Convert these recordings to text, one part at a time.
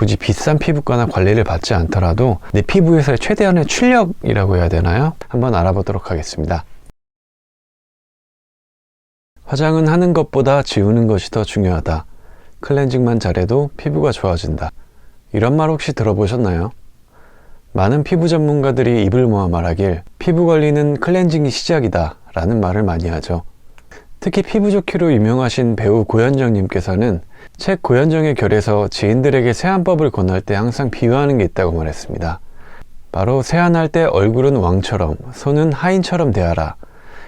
굳이 비싼 피부과나 관리를 받지 않더라도 내 피부에서의 최대한의 출력이라고 해야 되나요? 한번 알아보도록 하겠습니다. 화장은 하는 것보다 지우는 것이 더 중요하다. 클렌징만 잘해도 피부가 좋아진다. 이런 말 혹시 들어보셨나요? 많은 피부 전문가들이 입을 모아 말하길 피부 관리는 클렌징이 시작이다 라는 말을 많이 하죠. 특히 피부 좋기로 유명하신 배우 고현정님께서는 책 고현정의 결에서 지인들에게 세안법을 권할 때 항상 비유하는 게 있다고 말했습니다. 바로 세안할 때 얼굴은 왕처럼 손은 하인처럼 대하라,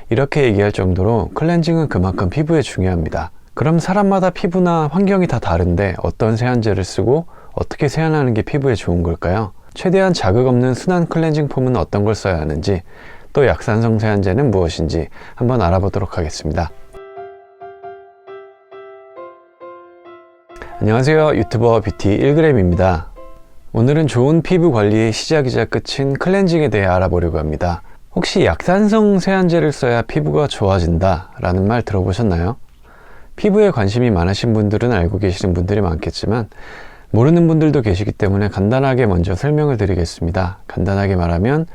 이렇게 얘기할 정도로 클렌징은 그만큼 피부에 중요합니다. 그럼 사람마다 피부나 환경이 다 다른데 어떤 세안제를 쓰고 어떻게 세안하는 게 피부에 좋은 걸까요? 최대한 자극 없는 순한 클렌징 폼은 어떤 걸 써야 하는지, 또 약산성 세안제는 무엇인지 한번 알아보도록 하겠습니다. 안녕하세요, 유튜버 뷰티 1g입니다. 오늘은 좋은 피부 관리의 시작이자 끝인 클렌징에 대해 알아보려고 합니다. 혹시 약산성 세안제를 써야 피부가 좋아진다 라는 말 들어보셨나요? 피부에 관심이 많으신 분들은 알고 계시는 분들이 많겠지만 모르는 분들도 계시기 때문에 간단하게 먼저 설명을 드리겠습니다. 간단하게 말하면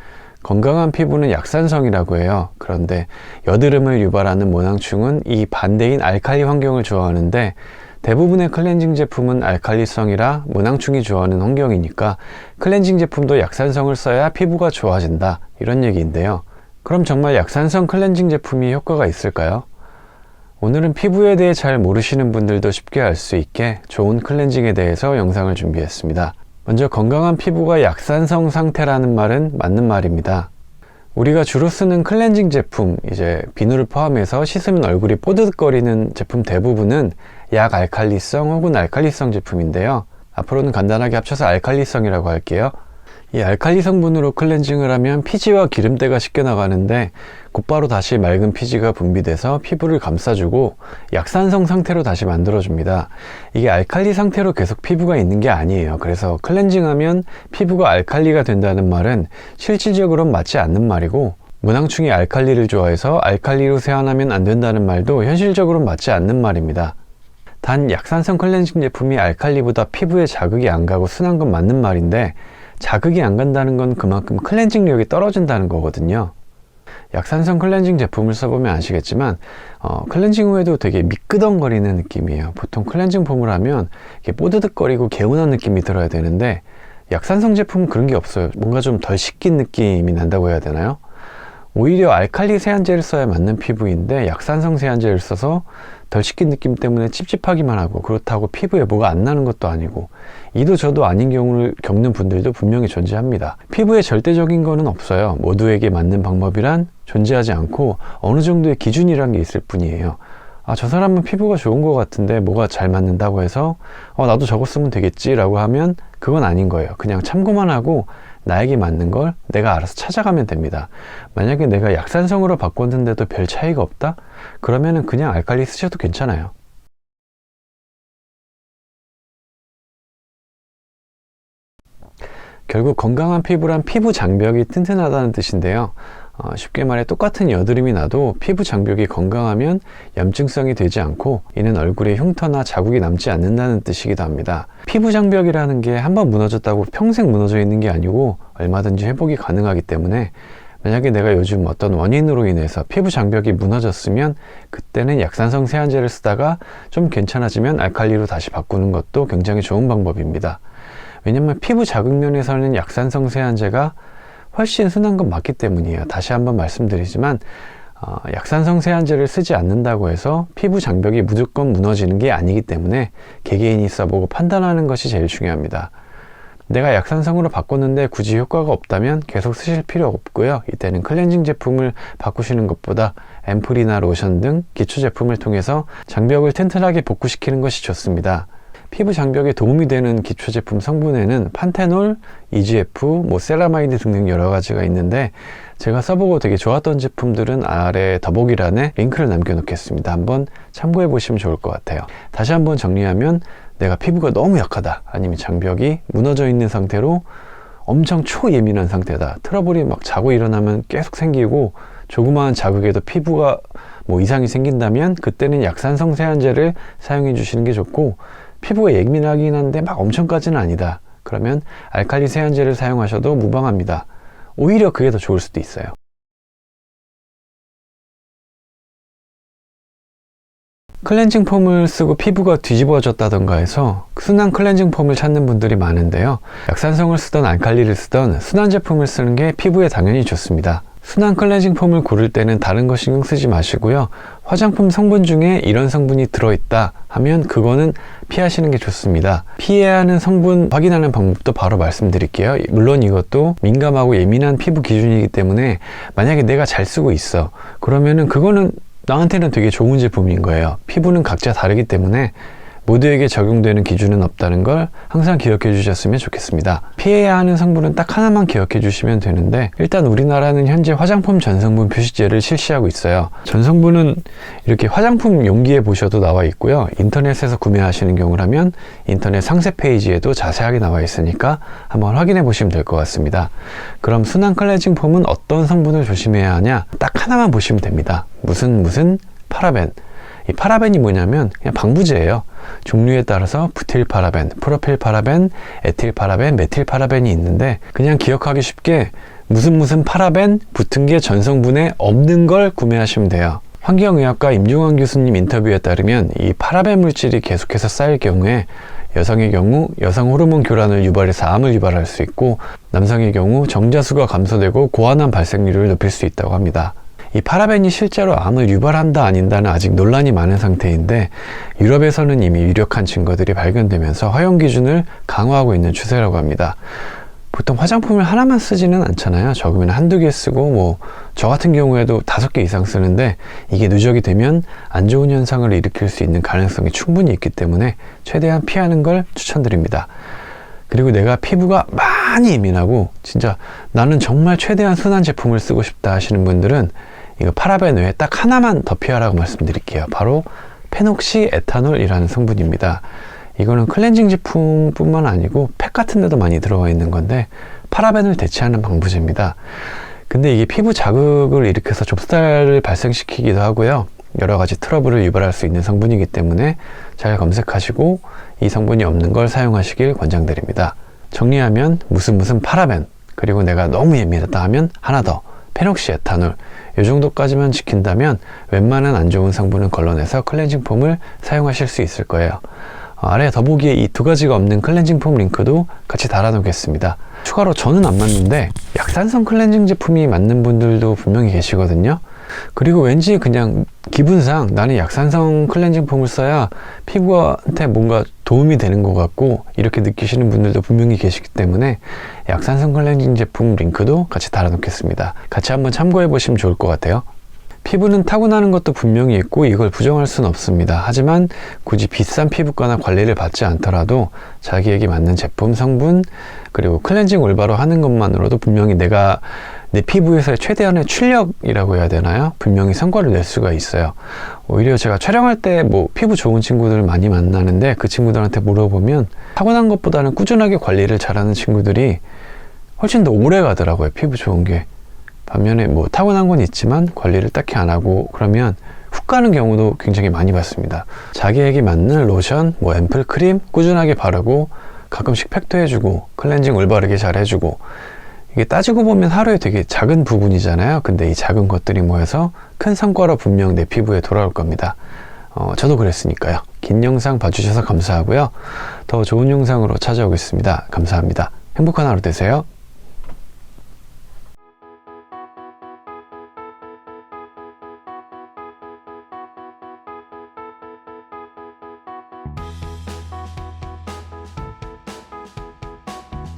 건강한 피부는 약산성이라고 해요. 그런데 여드름을 유발하는 모낭충은 이 반대인 알칼리 환경을 좋아하는데, 대부분의 클렌징 제품은 알칼리성이라 모낭충이 좋아하는 환경이니까 클렌징 제품도 약산성을 써야 피부가 좋아진다, 이런 얘기인데요. 그럼 정말 약산성 클렌징 제품이 효과가 있을까요? 오늘은 피부에 대해 잘 모르시는 분들도 쉽게 알 수 있게 좋은 클렌징에 대해서 영상을 준비했습니다. 먼저 건강한 피부가 약산성 상태라는 말은 맞는 말입니다. 우리가 주로 쓰는 클렌징 제품, 이제 비누를 포함해서 씻으면 얼굴이 뽀드득거리는 제품 대부분은 약알칼리성 혹은 알칼리성 제품인데요. 앞으로는 간단하게 합쳐서 알칼리성이라고 할게요. 이 알칼리 성분으로 클렌징을 하면 피지와 기름때가 씻겨 나가는데 곧바로 다시 맑은 피지가 분비돼서 피부를 감싸주고 약산성 상태로 다시 만들어줍니다. 이게 알칼리 상태로 계속 피부가 있는 게 아니에요. 그래서 클렌징하면 피부가 알칼리가 된다는 말은 실질적으로는 맞지 않는 말이고, 모낭충이 알칼리를 좋아해서 알칼리로 세안하면 안 된다는 말도 현실적으로는 맞지 않는 말입니다. 단 약산성 클렌징 제품이 알칼리보다 피부에 자극이 안 가고 순한 건 맞는 말인데, 자극이 안 간다는 건 그만큼 클렌징력이 떨어진다는 거거든요. 약산성 클렌징 제품을 써보면 아시겠지만 클렌징 후에도 되게 미끄덩거리는 느낌이에요. 보통 클렌징 폼을 하면 이렇게 뽀드득거리고 개운한 느낌이 들어야 되는데 약산성 제품은 그런 게 없어요. 뭔가 좀 덜 씻긴 느낌이 난다고 해야 되나요? 오히려 알칼리 세안제를 써야 맞는 피부인데 약산성 세안제를 써서 덜 씻긴 느낌 때문에 찝찝하기만 하고, 그렇다고 피부에 뭐가 안 나는 것도 아니고, 이도 저도 아닌 경우를 겪는 분들도 분명히 존재합니다. 피부에 절대적인 거는 없어요. 모두에게 맞는 방법이란 존재하지 않고 어느 정도의 기준이란 게 있을 뿐이에요. 저 사람은 피부가 좋은 것 같은데 뭐가 잘 맞는다고 해서 나도 저거 쓰면 되겠지 라고 하면 그건 아닌 거예요. 그냥 참고만 하고 나에게 맞는 걸 내가 알아서 찾아가면 됩니다. 만약에 내가 약산성으로 바꿨는데도 별 차이가 없다? 그러면은 그냥 알칼리 쓰셔도 괜찮아요. 결국 건강한 피부란 피부 장벽이 튼튼하다는 뜻인데요. 쉽게 말해 똑같은 여드름이 나도 피부 장벽이 건강하면 염증성이 되지 않고, 이는 얼굴에 흉터나 자국이 남지 않는다는 뜻이기도 합니다. 피부 장벽이라는 게 한번 무너졌다고 평생 무너져 있는 게 아니고 얼마든지 회복이 가능하기 때문에, 만약에 내가 요즘 어떤 원인으로 인해서 피부 장벽이 무너졌으면 그때는 약산성 세안제를 쓰다가 좀 괜찮아지면 알칼리로 다시 바꾸는 것도 굉장히 좋은 방법입니다. 왜냐면 피부 자극면에서는 약산성 세안제가 훨씬 순한 건 맞기 때문이에요. 다시 한번 말씀드리지만 약산성 세안제를 쓰지 않는다고 해서 피부 장벽이 무조건 무너지는 게 아니기 때문에 개개인이 써보고 판단하는 것이 제일 중요합니다. 내가 약산성으로 바꿨는데 굳이 효과가 없다면 계속 쓰실 필요 없고요. 이때는 클렌징 제품을 바꾸시는 것보다 앰플이나 로션 등 기초 제품을 통해서 장벽을 튼튼하게 복구시키는 것이 좋습니다. 피부 장벽에 도움이 되는 기초 제품 성분에는 판테놀, EGF, 세라마이드 등등 여러 가지가 있는데, 제가 써보고 되게 좋았던 제품들은 아래 더보기란에 링크를 남겨놓겠습니다. 한번 참고해 보시면 좋을 것 같아요. 다시 한번 정리하면, 내가 피부가 너무 약하다, 아니면 장벽이 무너져 있는 상태로 엄청 초예민한 상태다, 트러블이 막 자고 일어나면 계속 생기고 조그마한 자극에도 피부가 이상이 생긴다면 그때는 약산성 세안제를 사용해 주시는 게 좋고, 피부가 예민하긴 한데 막 엄청까지는 아니다. 그러면 알칼리 세안제를 사용하셔도 무방합니다. 오히려 그게 더 좋을 수도 있어요. 클렌징 폼을 쓰고 피부가 뒤집어졌다던가 해서 순한 클렌징 폼을 찾는 분들이 많은데요. 약산성을 쓰던 알칼리를 쓰던 순한 제품을 쓰는 게 피부에 당연히 좋습니다. 순한 클렌징 폼을 고를 때는 다른 거 신경 쓰지 마시고요. 화장품 성분 중에 이런 성분이 들어있다 하면 그거는 피하시는 게 좋습니다. 피해야 하는 성분 확인하는 방법도 바로 말씀드릴게요. 물론 이것도 민감하고 예민한 피부 기준이기 때문에 만약에 내가 잘 쓰고 있어, 그러면은 그거는 나한테는 되게 좋은 제품인 거예요. 피부는 각자 다르기 때문에 모두에게 적용되는 기준은 없다는 걸 항상 기억해 주셨으면 좋겠습니다. 피해야 하는 성분은 딱 하나만 기억해 주시면 되는데, 일단 우리나라는 현재 화장품 전성분 표시제를 실시하고 있어요. 전성분은 이렇게 화장품 용기에 보셔도 나와 있고요. 인터넷에서 구매하시는 경우라면 인터넷 상세 페이지에도 자세하게 나와 있으니까 한번 확인해 보시면 될 것 같습니다. 그럼 순한 클렌징 폼은 어떤 성분을 조심해야 하냐? 딱 하나만 보시면 됩니다. 무슨 파라벤. 이 파라벤이 뭐냐면 그냥 방부제예요. 종류에 따라서 부틸파라벤, 프로필파라벤, 에틸파라벤, 메틸파라벤이 있는데, 그냥 기억하기 쉽게 무슨 파라벤 붙은 게 전성분에 없는 걸 구매하시면 돼요. 환경의학과 임종환 교수님 인터뷰에 따르면 이 파라벤 물질이 계속해서 쌓일 경우에 여성의 경우 여성 호르몬 교란을 유발해서 암을 유발할 수 있고, 남성의 경우 정자수가 감소되고 고환암 발생률을 높일 수 있다고 합니다. 이 파라벤이 실제로 암을 유발한다 아닌다는 아직 논란이 많은 상태인데, 유럽에서는 이미 유력한 증거들이 발견되면서 허용 기준을 강화하고 있는 추세라고 합니다. 보통 화장품을 하나만 쓰지는 않잖아요. 적으면 한두 개 쓰고, 저 같은 경우에도 5개 이상 쓰는데, 이게 누적이 되면 안 좋은 현상을 일으킬 수 있는 가능성이 충분히 있기 때문에 최대한 피하는 걸 추천드립니다. 그리고 내가 피부가 많이 예민하고 진짜 나는 정말 최대한 순한 제품을 쓰고 싶다 하시는 분들은 이거 파라벤 외에 딱 하나만 더 피하라고 말씀드릴게요. 바로 페녹시 에탄올이라는 성분입니다. 이거는 클렌징 제품뿐만 아니고 팩 같은 데도 많이 들어가 있는 건데, 파라벤을 대체하는 방부제입니다. 근데 이게 피부 자극을 일으켜서 좁쌀을 발생시키기도 하고요. 여러 가지 트러블을 유발할 수 있는 성분이기 때문에 잘 검색하시고 이 성분이 없는 걸 사용하시길 권장드립니다. 정리하면 무슨 파라벤, 그리고 내가 너무 예민하다 하면 하나 더 페녹시 에탄올, 이 정도까지만 지킨다면 웬만한 안 좋은 성분은 걸러내서 클렌징 폼을 사용하실 수 있을 거예요. 아래 더보기에 이 2가지가 없는 클렌징 폼 링크도 같이 달아놓겠습니다. 추가로 저는 안 맞는데 약산성 클렌징 제품이 맞는 분들도 분명히 계시거든요. 그리고 왠지 그냥 기분상 나는 약산성 클렌징 폼을 써야 피부한테 뭔가 도움이 되는 것 같고, 이렇게 느끼시는 분들도 분명히 계시기 때문에 약산성 클렌징 제품 링크도 같이 달아놓겠습니다. 같이 한번 참고해 보시면 좋을 것 같아요. 피부는 타고나는 것도 분명히 있고 이걸 부정할 수는 없습니다. 하지만 굳이 비싼 피부과나 관리를 받지 않더라도 자기에게 맞는 제품, 성분, 그리고 클렌징 올바로 하는 것만으로도 분명히 내가 내 피부에서의 최대한의 출력이라고 해야 되나요? 분명히 성과를 낼 수가 있어요. 오히려 제가 촬영할 때 피부 좋은 친구들을 많이 만나는데, 그 친구들한테 물어보면 타고난 것보다는 꾸준하게 관리를 잘하는 친구들이 훨씬 더 오래 가더라고요. 피부 좋은 게. 반면에 타고난 건 있지만 관리를 딱히 안 하고 그러면 훅 가는 경우도 굉장히 많이 봤습니다. 자기에게 맞는 로션, 앰플, 크림 꾸준하게 바르고 가끔씩 팩도 해주고 클렌징 올바르게 잘 해주고, 이게 따지고 보면 하루에 되게 작은 부분이잖아요. 근데 이 작은 것들이 모여서 큰 성과로 분명 내 피부에 돌아올 겁니다. 저도 그랬으니까요. 긴 영상 봐주셔서 감사하고요. 더 좋은 영상으로 찾아오겠습니다. 감사합니다. 행복한 하루 되세요.